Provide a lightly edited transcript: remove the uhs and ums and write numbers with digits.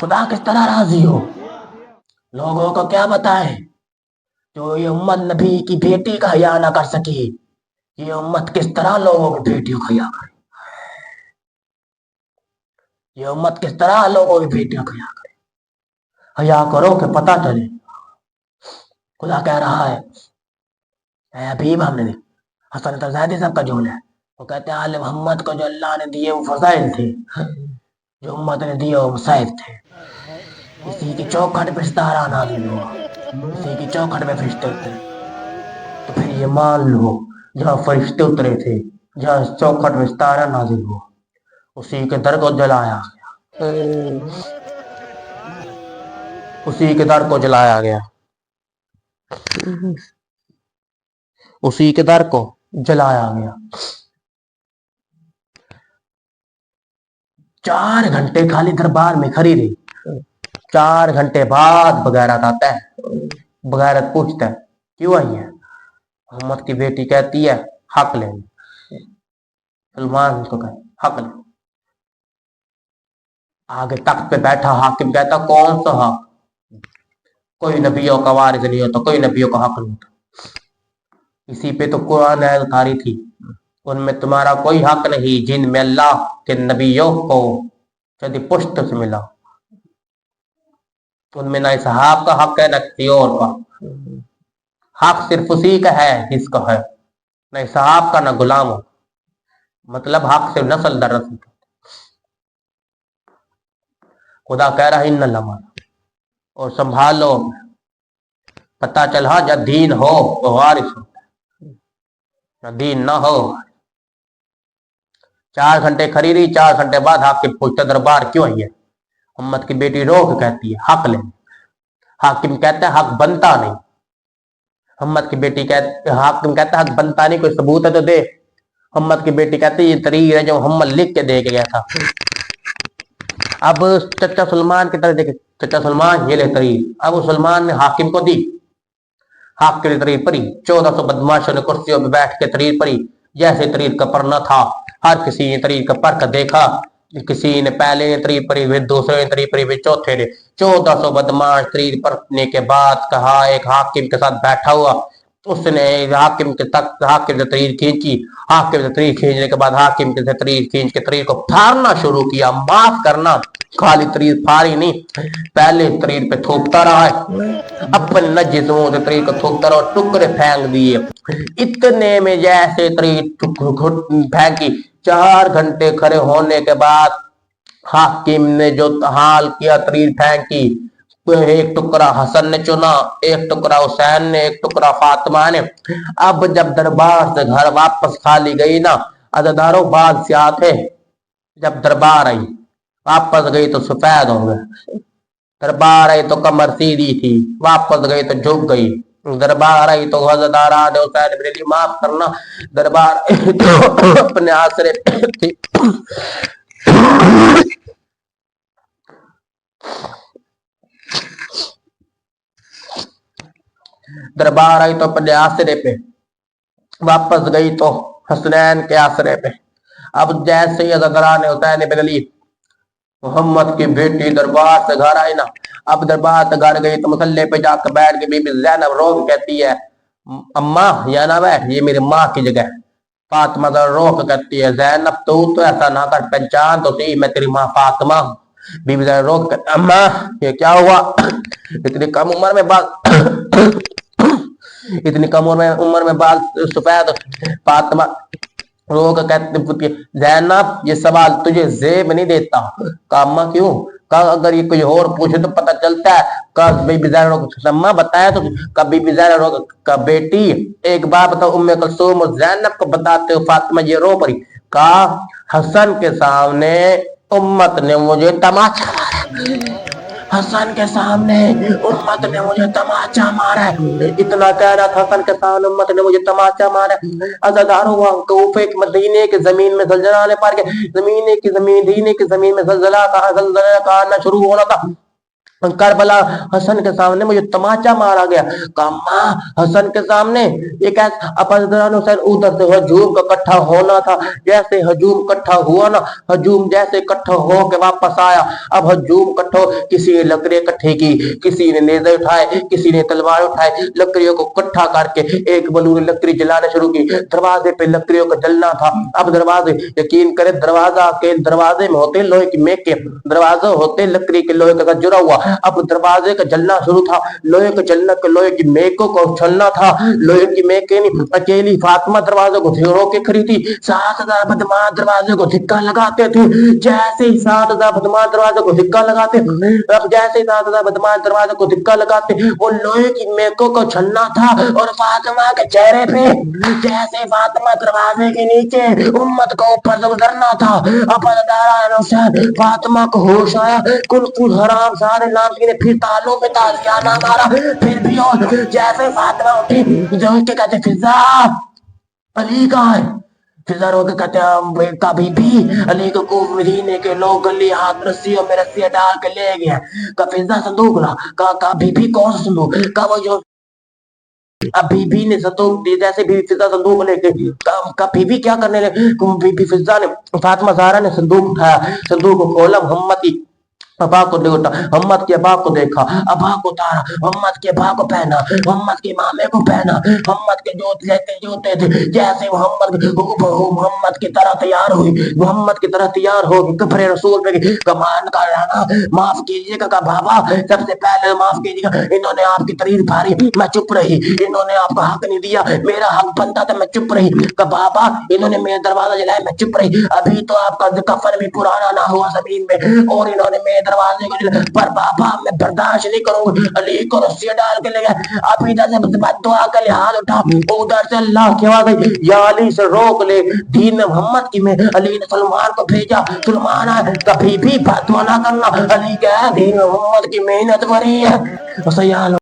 خدا کس طرح راضی ہو؟ لوگوں کو کیا بتائیں؟ جو یہ امت نبی کی بیٹی کا حیا نہ کر سکی، یہ امت کس طرح لوگوں کی بیٹیوں کا حیا کرے؟ یہ امت کس طرح لوگوں کی بیٹیوں کا حیا کرے؟ حیا کرو کہ پتہ چلے۔ خدا کہہ رہا ہے اے حبیب، ہم نے حسن زیدی صاحب کا جملہ ہے، وہ کہتے ہیں آل محمد کو جو اللہ نے دیے وہ فضائل تھے، جو امت نے دیے وہ مصائب تھے۔ اسی کی چوکھٹ پہ ستارہ نازل ہوا، اسی کی چوکھٹ پہ فرشتے اترے۔ تو پھر یہ مان لو جہاں فرشتے اترے تھے، جہاں چوکھٹ پہ ستارہ نازل ہوا، اسی کے در کو جلایا گیا، اسی کے در کو جلایا گیا، اسی کے در کو جلایا گیا۔ 4 گھنٹے خالی دربار میں کھڑی رہی، 4 گھنٹے بعد بغیرت آتا ہے، بغیرت پوچھتا ہے کیوں آئی ہے؟ محمد کی بیٹی کہتی ہے حق لیں۔ سلمان کو کہے حق لیں۔ آگے تخت پہ بیٹھا حاکم کہتا کون سا حق؟ کوئی نبیوں کا وارث نہیں ہوتا، کوئی نبیوں کا حق نہیں ہوتا۔ اسی پہ تو قرآن آیت اتاری تھی، ان میں تمہارا کوئی حق نہیں جن میں اللہ کے نبیوں کو شدی پشت سے ملا، ان میں نہ اسحاق کا حق ہے نہ کسی اور کا حق، صرف اسی کا ہے جس کا ہے، نہ اسحاق کا نہ غلام ہو، مطلب حق سے نسل در نسل۔ خدا کہہ رہا ہے ان اللہ اور سنبھالو، پتہ چلا جب دین ہو تو وارث ہو، جب دین نہ ہو۔ 4 گھنٹے کھڑی رہی، 4 گھنٹے بعد حاکم پوچھتا دربار کیوں آئی ہے؟ امت کی بیٹی رو کے کہتی ہے حق لیں۔ حاکم کہتا ہے حق بنتا نہیں، امت کی بیٹی حاکم کہتا ہے حق بنتا نہیں، کوئی ثبوت ہے تو دے۔ امت کی بیٹی کہتی ہے یہ تحریر ہے جو محمد لکھ کے دے کے گیا تھا۔ اب چچا سلمان کی طرح دیکھے، چچا سلمان یہ لے تحریر، اب وہ سلمان نے حاکم کو دی، حاکم نے تحریر پڑھی، 1400 بدماشوں نے کرسیوں پہ بیٹھ کے تحریر پڑھی، جیسے تحریر کا پڑھنا تھا ہر کسی نے تحریر کا پڑھ کر دیکھا، کسی نے پہلے نے تحریر پڑھی، پھر دوسرے نے تحریر پڑھی، پھر چوتھے نے، 1400 بدماش تحریر پڑھنے کے بعد کہا ایک حاکم کے ساتھ بیٹھا ہوا، اس نے حاکم سے تحریر کھینچی، حاکم سے تحریر کھینچنے کے بعد حاکم سے تحریر کھینچ کے تحریر کو پھاڑنا شروع کیا۔ معاف کرنا، خالی تحریر پھاڑی نہیں، پہلے تحریر پہ تھوپتا رہا ہے، اپنے نجسوں سے تحریر کو تھوپتا رہا، ٹکڑے پھینک دیے، اتنے میں جیسے تحریر پھینکی، 4 گھنٹے کھڑے ہونے کے بعد حاکم نے جو حال کیا، تحریر پھینکی، ایک ٹکڑا حسن نے چنا، ایک ٹکڑا حسین نے، ایک ٹکڑا فاطمہ نے۔ اب جب دربار سے گھر واپس خالی گئی نا، عزاداروں بادشاہ تھے، جب دربار آئی واپس گئی تو سفید ہو گئے، دربار آئی تو کمر سیدھی تھی، واپس گئی تو جھک گئی، دربار آئی تو عزاداران نے حسین بن علی معاف کرنا، دربار تو اپنے آسرے تھی، دربار آئی تو اپنے آسرے پہ، واپس گئی تو حسنین کے آسرے پہ۔ اب جیسے ہی عزاداران نے حسین بن علی محمد کی بیٹی دربار سے گھر آئی نا، اب دربار سے گھر گئی تو مسلح پہ جا کے بیٹھ کے بی بی زینب رو کے کہتی ہے اماں یا نہ بیٹھ، یہ میری ماں کی جگہ ہے۔ فاطمہ ذرا رو کے کہتی ہے زینب تو ایسا نہ کر، پہچان تو صحیح میں تیری ماں فاطمہ ہوں۔ بی بی زینب رو کے کہتی اماں یہ کیا ہوا، اتنی کم عمر میں عمر میں بال سفید۔ فاطمہ رو کے کہتی زینب یہ سوال تجھے زیب نہیں دیتا۔ کہا اماں کیوں؟ کہا اگر یہ کوئی اور پوچھے تو پتہ چلتا ہے۔ کہا بی بی زینب رو کے اماں بتایا تو، کہا بی بی زینب رو کے بیٹی ایک بات بتاؤ، ام کلثوم اور زینب کو بتاتے ہو۔ فاطمہ یہ رو پڑی، کہا حسن کے سامنے امت نے مجھے تماچا مارا، حسن کے سامنے امت نے مجھے تماچا مارا ہے، اتنا کہنا تھا حسن کے سامنے امت نے مجھے تماچا مارا ہے۔ عزاداروں وہاں کوفے کے مدینے کے زمین میں زلزلہ آنے پر کے مدینے کی زمین میں زلزلہ کا آنا شروع ہونا تھا۔ کربلا حسن کے سامنے مجھے تماچا مارا گیا. کہا ماں حسن کے سامنے یہ کیسے؟ اب حضرت حسین ادھر سے ہجوم کا اکٹھا ہونا تھا. جیسے ہجوم اکٹھا ہوا نا، ہجوم جیسے اکٹھا ہو کے واپس آیا. اب ہجوم اکٹھا، کسی نے لکڑی اکٹھے کی، کسی نے نیزے اٹھائے، کسی نے تلوار اٹھائے. لکڑیوں کو اکٹھا کر کے ایک بلو نے لکڑی جلانا شروع کی. دروازے پہ لکڑیوں کا جلنا تھا. اب دروازے، یقین کرے دروازہ کے دروازے میں ہوتے لوہے کی میک کے دروازے ہوتے لکڑی کے لوہے کا جڑا ہوا. اب دروازے کا جلنا شروع تھا. لوہے کا جلنا کے لوہے کی میکوں کو چھلنا تھا. لوہے کی میکیں نہیں، اکیلی فاطمہ دروازے کو رو کے کھڑی تھی. 7,000 بدماش دروازے کو دھکا لگاتے تھے. جیسے ہی 7,000 بدماش دروازے کو دھکا لگاتے، اب جیسے ہی 7,000 بدماش دروازے کو دھکا لگاتے، وہ لوہے کی میکوں کو چھلنا تھا. اور فاطمہ کے چہرے پہ جیسے فاطمہ دروازے کے نیچے امت کو اوپر سے گزرنا تھا. اب فاطمہ کو ہوش آیا. کل حرام سارے ناظرین نے پھر تالوں میں تازیانہ مارا. پھر بھی اور جیسے فاطمہ اٹھی جو اس کے کہتے فضا علی کہاں ہے؟ فضا رو کے کہتے ہیں کبھی بھی علی کو مدینے کے لوگ گلی ہاتھ رسیوں میں رسیاں ڈال کے لے گیا. کہا فضا صندوق لا. کہا کبھی بھی کون سا صندوق؟ کہا وہ جو اب بی بی نے صندوق دی. جیسے بی بی فضا صندوق لے کے بی بی کیا کرنے لگے؟ بی بی فضا نے، فاطمہ زہرا نے صندوق اٹھایا. صندوق کو کھولا، محمد کی ابا کو دیکھا، محمد کے ابا کو دیکھا، ابا کو اتارا، محمد کے ابا کو پہنا، محمد کے مامے کو پہنا، محمد کے جوتے تھے. جیسے محمد کی طرح تیار ہوئی، محمد کی طرح تیار ہو گئی، کپڑے رسول پہ کمان کا رہنا. معاف کیجیے گا بابا، سب سے پہلے معاف کیجیے گا، انہوں نے آپ کی تعریف بھاری، میں چپ رہی. انہوں نے آپ کا حق نہیں دیا، میرا حق بنتا تھا، میں چپ رہی. کہ بابا انہوں نے میرا دروازہ جلایا، میں چپ رہی. ابھی تو آپ کا کفن بھی پرانا نہ ہوا زمین میں، اور انہوں نے میرے دروازے کو جلایا. پر بابا میں برداشت نہیں کروں گی. علی کو رسی ڈال کے لے گئے. اب ادھر سے بد دعا کا لحاظ اٹھا، ادھر سے اللہ کی آواز آئی یا علی سے روک لے، دین میں محمد کی میں. علی نے سلمان کو بھیجا. سلمان آئے، کبھی بھی بد دعا نہ کرنا. علی کہا دین میں محمد کی محنت بری ہے.